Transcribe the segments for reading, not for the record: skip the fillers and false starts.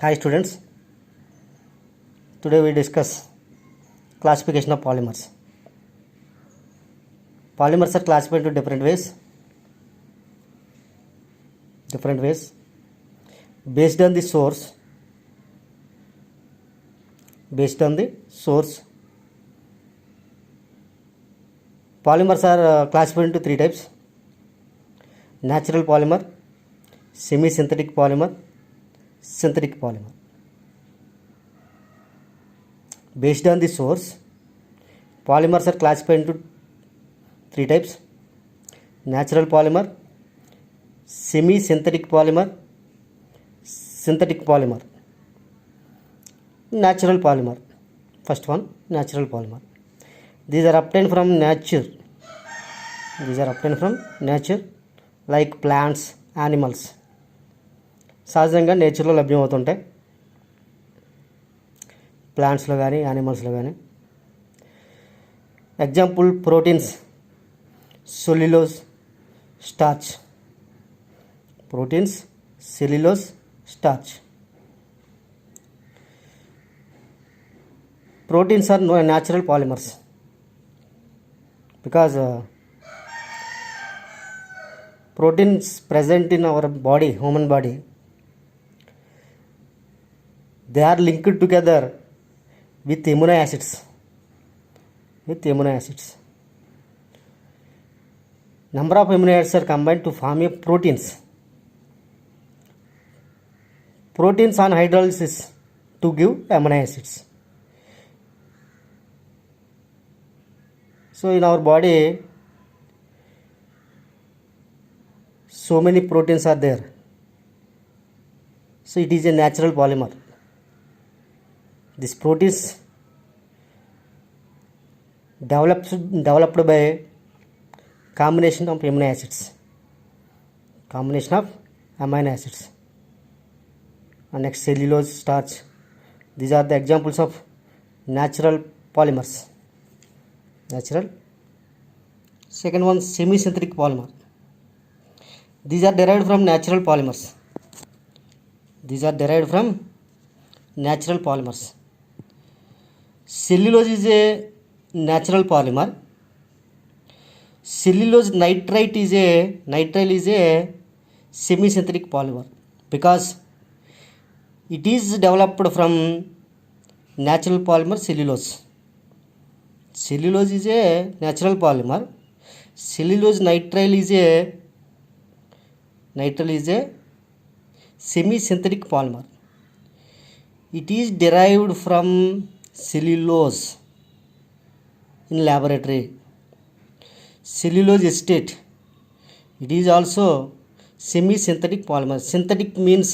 Hi students, today we discuss classification of polymers. Polymers are classified into different ways based on the source. Polymers are classified into three types: natural polymer, semi-synthetic polymer, synthetic polymer. Based on the source, polymers are classified into three types: natural polymer, semi-synthetic polymer, synthetic polymer. Natural polymer, first one, natural polymer. These are obtained from nature. Like plants, animals. సహజంగా నేచర్లో లభ్యమవుతుంటాయి, ప్లాంట్స్లో కానీ యానిమల్స్లో కానీ. Example proteins, cellulose, starch. Proteins are natural polymers because proteins present in our body, human body, they are linked together with amino acids. Number of amino acids are combined to form a proteins. Proteins on hydrolysis to give amino acids. So in our body, so many proteins are there. So it is a natural polymer. This proteins developed by combination of amino acids. And next, cellulose, starch. These are the examples of natural polymers. Second one, semi-synthetic polymer. These are derived from natural polymers. Cellulose is a natural polymer. Cellulose nitrile is a semi-synthetic polymer because it is developed from natural polymer cellulose. Cellulose is a natural polymer. Cellulose nitrile is a semi-synthetic polymer. It is derived from cellulose in laboratory. Cellulose acetate. It is also semi-synthetic polymer. Synthetic means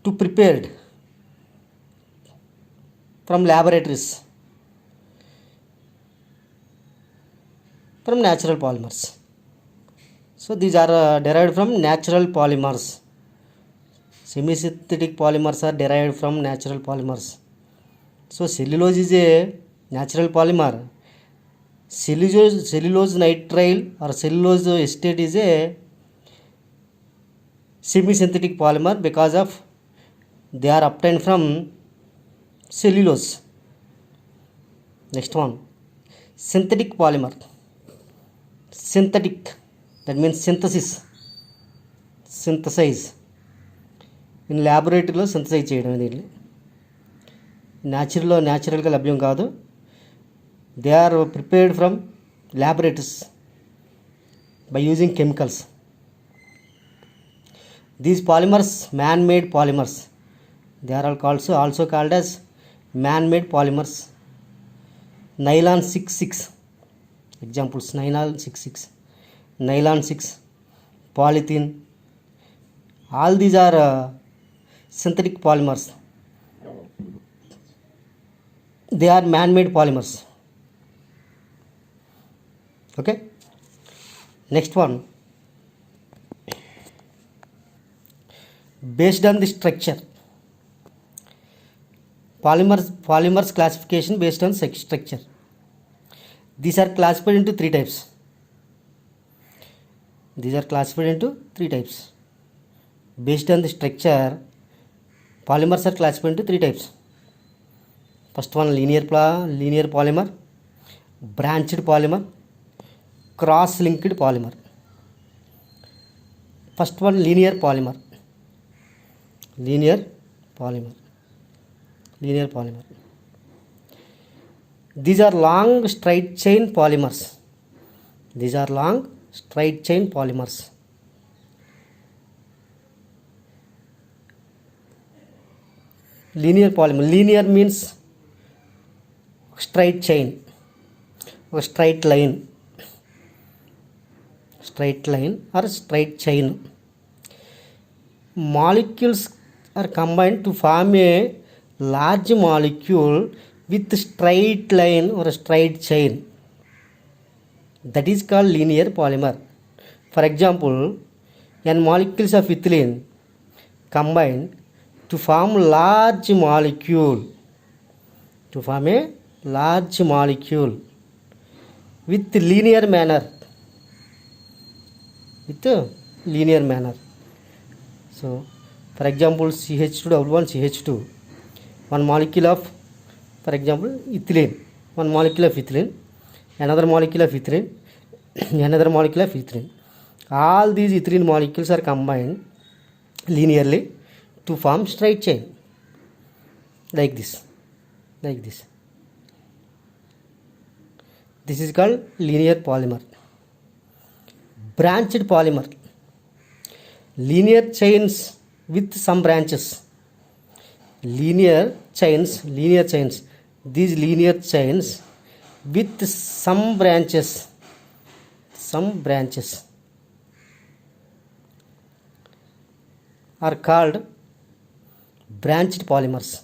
to prepared from laboratories, from natural polymers. So these are derived from natural polymers. Semi-synthetic polymers are derived from natural polymers. So cellulose is a natural polymer. Cellulose nitrile or cellulose acetate is a semi-synthetic polymer because of they are obtained from cellulose. Next one, synthetic polymer. Synthetic, that means synthesize. In ల్యాబొరేటరీలో synthesize చేయడం. దీన్ని న్యాచురల్గా లభ్యం కాదు. They are prepared from laboratories by using chemicals. These polymers man-made polymers. They are also called as man-made polymers. Nylon 6,6. Examples: nylon 6, polythene. All these are synthetic polymers. They are man-made polymers. Okay. Next one, based on the structure. Polymers classification based on structure. These are classified into three types. Based on the structure, polymers are classified into three types. First one, linear polymer, branched polymer, cross-linked polymer. First one, linear polymer. These are long straight chain polymers. Linear polymer. Linear means straight chain or straight line or straight chain. Molecules are combined to form a large molecule with straight line or a straight chain. That is called linear polymer. For example, n molecules of ethylene combine to form a large molecule with linear manner. So, for example, CH2, one molecule of, for example, ethylene, one molecule of ethylene, another molecule of ethylene, another molecule of ethylene. All these ethylene molecules are combined linearly to form straight chain, like this. This is called linear polymer. Branched polymer. Linear chains with some branches. Linear chains. These linear chains with some branches are called branched polymers.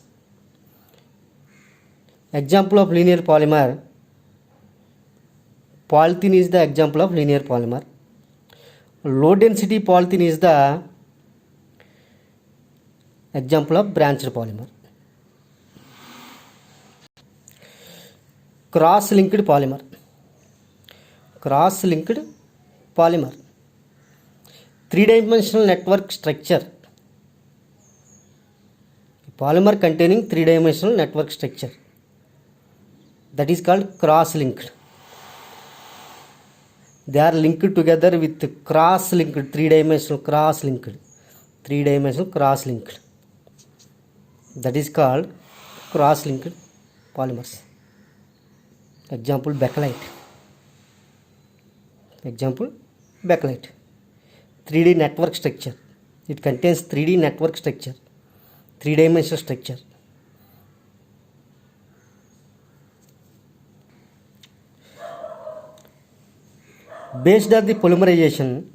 Example of linear polymer. Polythene is the example of linear polymer. Low density polythene is the example of branched polymer. Cross-linked polymer. Three-dimensional network structure. Polymer containing three-dimensional network structure. That is called cross-linked. They are linked together with cross-linked, three-dimensional cross-linked. That is called cross-linked polymers. Example, bakelite. 3D network structure. It contains 3D network structure, three-dimensional structure. Based on the polymerization,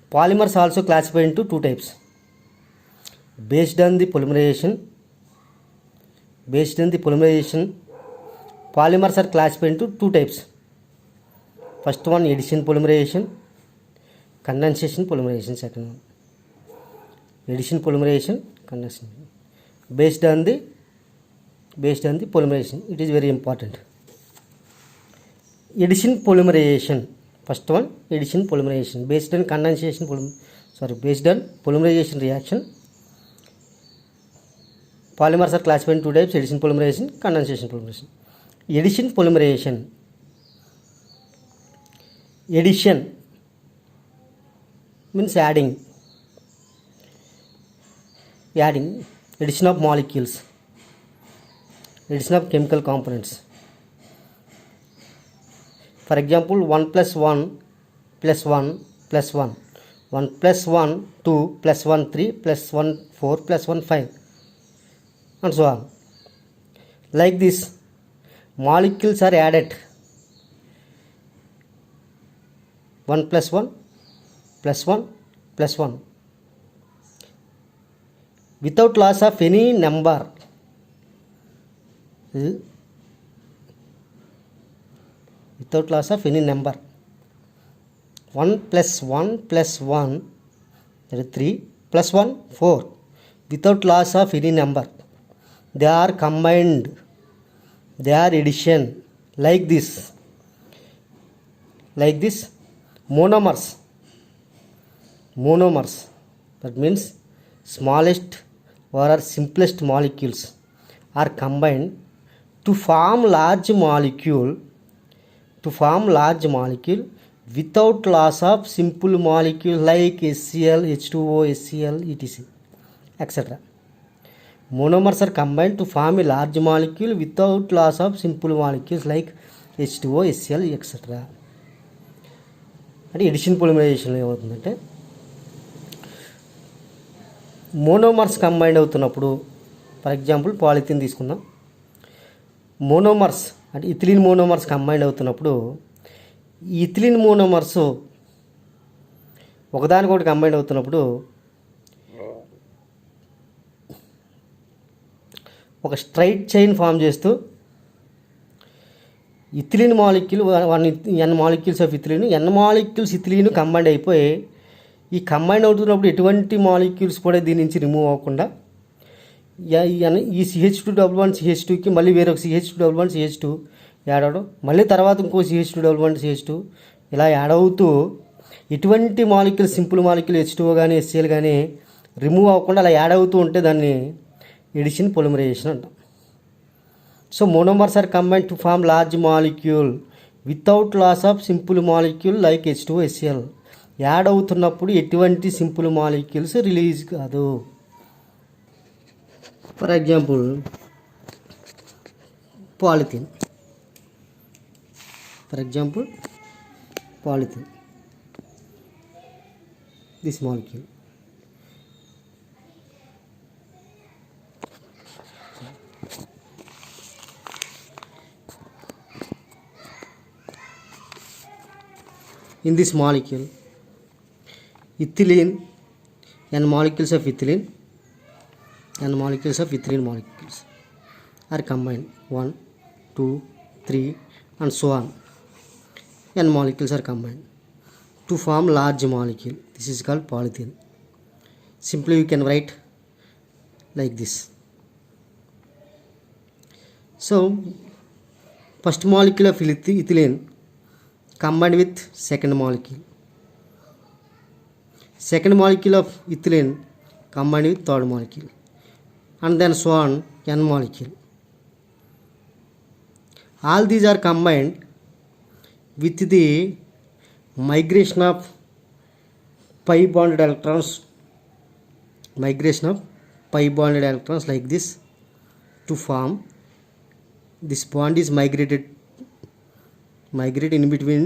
polymers also classified into two types. Based on the polymerization, polymers are classified into two types. First one, addition polymerization, condensation polymerization. Second one, addition polymerization, condensation. Based on the polymerization, it is very important. Addition polymerization. First one, addition polymerization. Based on polymerization reaction, polymers are classified in two types: addition polymerization, condensation polymerization. Addition polymerization. Addition means adding. Addition of molecules, addition of chemical components. For example, 1 plus 1 plus 1 plus 1, 1 plus 1 2 plus 1 3 plus 1 4 plus 1 5, and so on. Like this, molecules are added. 1 plus 1 plus 1 plus 1 without loss of any number. Without loss of any number. 1 plus 1 plus 1, that is 3, plus 1, 4. Without loss of any number. They are combined. They are addition. Like this. Monomers. Monomers. That means smallest or simplest molecules are combined to form large molecule without loss of simple molecule like HCl, H2O, HCl, etc. etc. Monomers are combined to form a large molecule without loss of simple molecules like H2O, HCl, etc. అంటే addition పొలిమరైజేషన్లో ఏమవుతుందంటే monomers combined అవుతున్నప్పుడు, for example polythene తీసుకుందాం. Monomers అంటే ethylene monomers combined అవుతున్నప్పుడు ఈ ethylene monomers ఒకదానికొకటి combined అవుతున్నప్పుడు ఒక స్ట్రైట్ చైన్ ఫామ్ చేస్తూ ethylene molecule N molecules of ethylene, N molecules ethylene combined అయిపోయి ఈ కంబైండ్ అవుతున్నప్పుడు ఎటువంటి మాలిక్యూల్స్ కూడా దీని నుంచి రిమూవ్ అవ్వకుండా ఈ CH211CH2కి మళ్ళీ వేరొక CH211CH2 యాడ్ అవ్వడం, మళ్ళీ తర్వాత ఇంకో CH211CH2 ఇలా యాడ్ అవుతూ ఎటువంటి మాలిక్యూల్ సింపుల్ మాలిక్యూల్ H2O కానీ HCl కానీ రిమూవ్ అవ్వకుండా అలా యాడ్ అవుతూ ఉంటే దాన్ని ఎడిషన్ పొలిమరైజేషన్ అంటాం. So monomers are combined to form large molecule without loss of simple molecule like H2O, HCl. Add అవుతున్నప్పుడు ఎటువంటి సింపుల్ మాలిక్యూల్స్ రిలీజ్ కాదు. For example polythene. This molecule in this molecule ethylene, n molecules of ethylene molecules are combined, 1 2 3 and so on. N molecules are combined to form large molecule. This is called polythene. Simply you can write like this. So first molecule of ethylene combined with second molecule of ethylene combined with third molecule, and then so on, n molecule. All these are combined with the migration of pi bonded electrons like this to form. This bond is migrated in between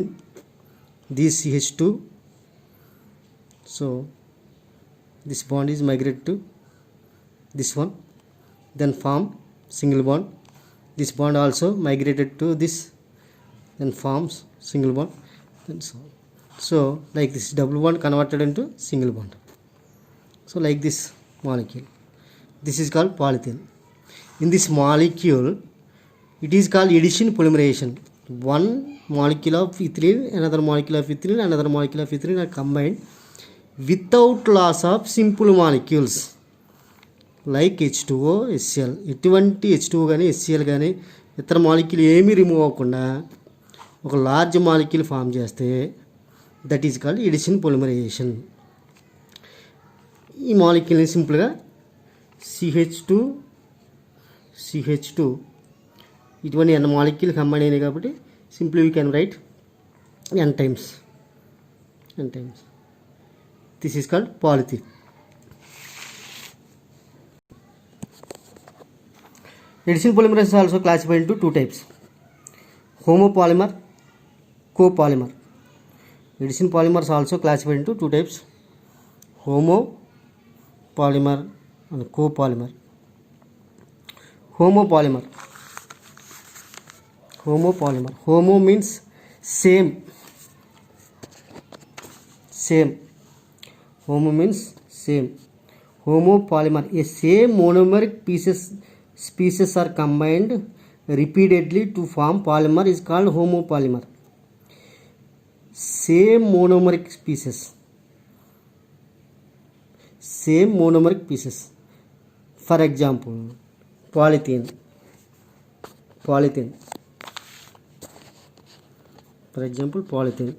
these CH2. So this bond is migrated to this one, then form single bond. This bond also migrated to this, then forms single bond, and so on. So like this double bond converted into single bond. So like this molecule, this is called polythene. In this molecule it is called addition polymerization. One molecule of ethylene, another molecule of ethylene, another molecule of ethylene are combined without loss of simple molecules like H2O, HCl. ఎటువంటి H2O కానీ HCl కానీ ఇతర molecule ఏమీ remove అవ్వకుండా ఒక large molecule form చేస్తే that is called addition polymerization. ఈ మాలిక్యూల్ని సింపుల్గా CH2 ఇటువంటి n మాలిక్యూల్ కంబైన్ అయినాయి కాబట్టి simply you can write n times. This is called polythene. Addition polymerase is also classified into two types: homopolymer, copolymer. Addition polymers also classified into two types: homopolymer and copolymer. Homopolymer. Homo means same. Homo means same. Homopolymer, a same monomeric species are combined repeatedly to form polymer is called homopolymer. Same monomeric pieces. For example, polythene. For example, polythene.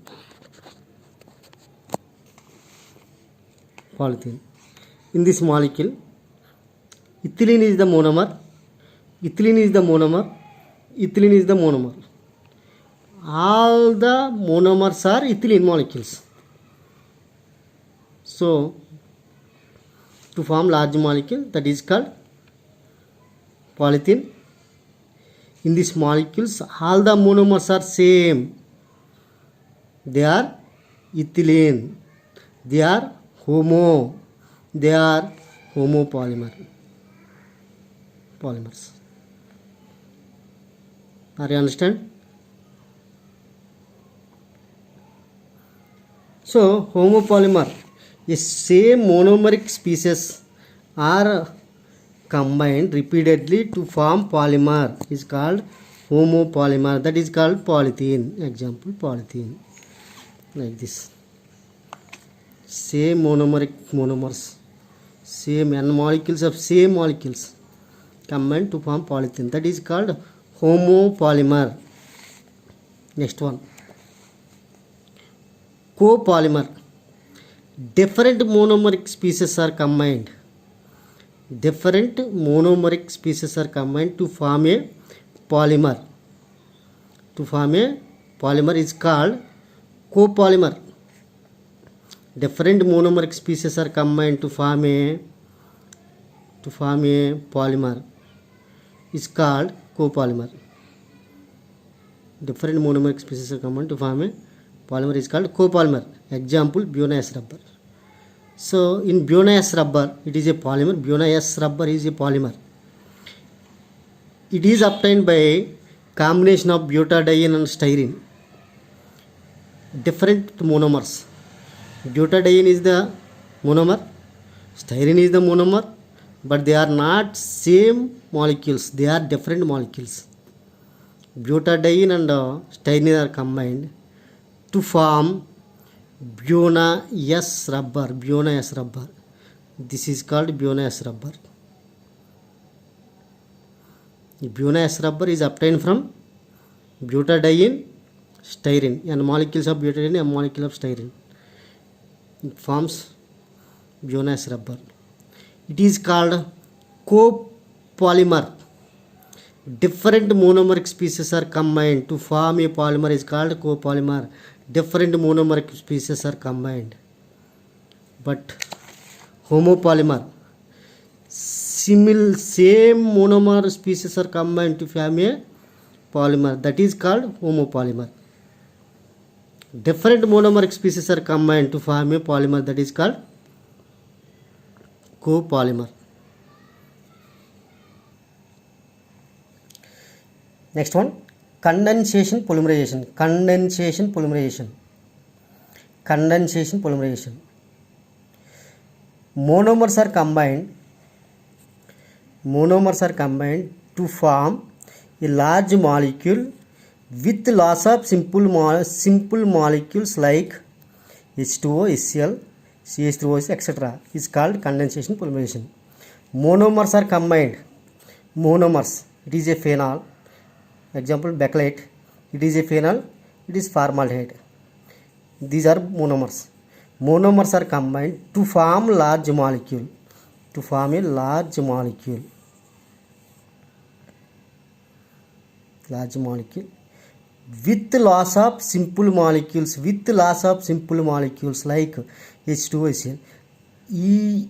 polythene. In this molecule, ethylene is the monomer, ethylene is the monomer, ethylene is the monomer. All the monomers are ethylene molecules. So to form large molecule, that is called polythene. In these molecules, all the monomers are same. They are ethylene. They are homopolymers. Are you understand? So homopolymer, a same monomeric species are combined repeatedly to form polymer is called homopolymer. That is called polythene. Example, polythene. Like this. Same monomers, same n molecules of same molecules combined to form polythene. That is called homopolymer. Next one, copolymer. Different monomeric species are combined. Different monomeric species are combined to form a polymer. To form a polymer is called copolymer. Different monomeric species are combined to form a polymer is called copolymer. Different monomeric species are combined to form a polymer is called copolymer. Example, Buena-S rubber. So in Buena-S rubber, it is a polymer. Buena-S rubber is a polymer. It is obtained by combination of butadiene and styrene. Different monomers. Butadiene is the monomer, styrene is the monomer, but they are not same molecules. They are different molecules. Butadiene and styrene are combined to form Buena-S rubber. Buena-S rubber. This is called Buena-S rubber. Buena-S rubber is obtained from butadiene, styrene, and molecules of butadiene and molecule of styrene. It forms Buena-S rubber. It is called copolymer. Different monomeric species are combined to form a polymer is called copolymer. Different monomeric species are combined. But homopolymer, same monomer species are combined to form a polymer. That is called homopolymer. Different monomeric species are combined to form a polymer. That is called copolymer. Next one, condensation polymerization. Monomers are combined to form a large molecule with loss of simple molecules like H2O, HCl, CH3OH, etc. is called condensation polymerization. Monomers are combined. It is a phenol. Example, bakelite. It is a phenol. It is formaldehyde. These are monomers. Monomers are combined to form a large molecule. With loss of simple molecules like H2O, HCl. ఈ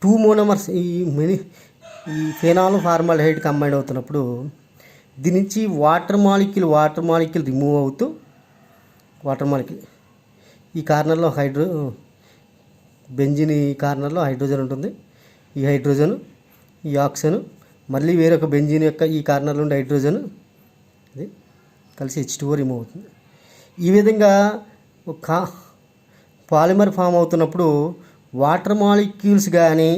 two monomers ఈ phenol formaldehyde combined అవుతున్నప్పుడు దీని నుంచి water molecule remove అవుతూ ఈ కార్నర్లో benzene ఈ కార్నర్లో హైడ్రోజన్ ఉంటుంది. ఈ హైడ్రోజన్, ఈ ఆక్సిజన్, మళ్ళీ వేరొక బెంజిన్ యొక్క ఈ కార్నర్లో ఉండే హైడ్రోజన్ ఇది కలిసి H2O రిమూవ్ అవుతుంది. ఈ విధంగా ఒక పాలిమర్ ఫామ్ అవుతున్నప్పుడు వాటర్ మాలిక్యూల్స్ కానీ,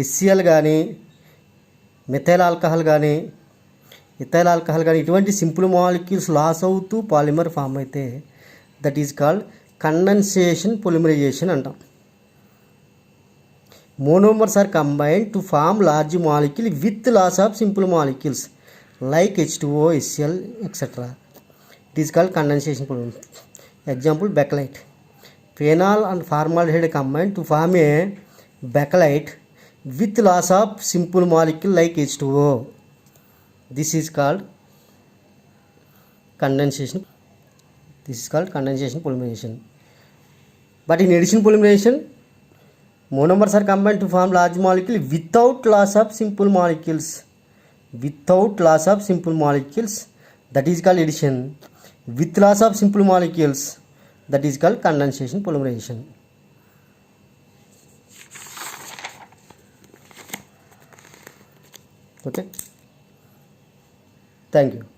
HCl కానీ, ఇథైల్ ఆల్కహాల్ కానీ ఇటువంటి సింపుల్ మాలిక్యూల్స్ లాస్ అవుతూ పాలిమర్ ఫామ్ అయితే that is called condensation polymerization అంటాం. Monomers are combined to form large molecule with loss of simple molecules like H2O, HCl, etc. It is called condensation polymerization. Example, bakelite. Phenol and formaldehyde combine to form a bakelite with loss of simple molecule like H2O. This is called condensation. This is called condensation polymerization. But in addition polymerization, monomers are combined to form large molecule without loss of simple molecules. Without loss of simple molecules, that is called addition. With loss of simple molecules, that is called condensation polymerization. Okay. Thank you.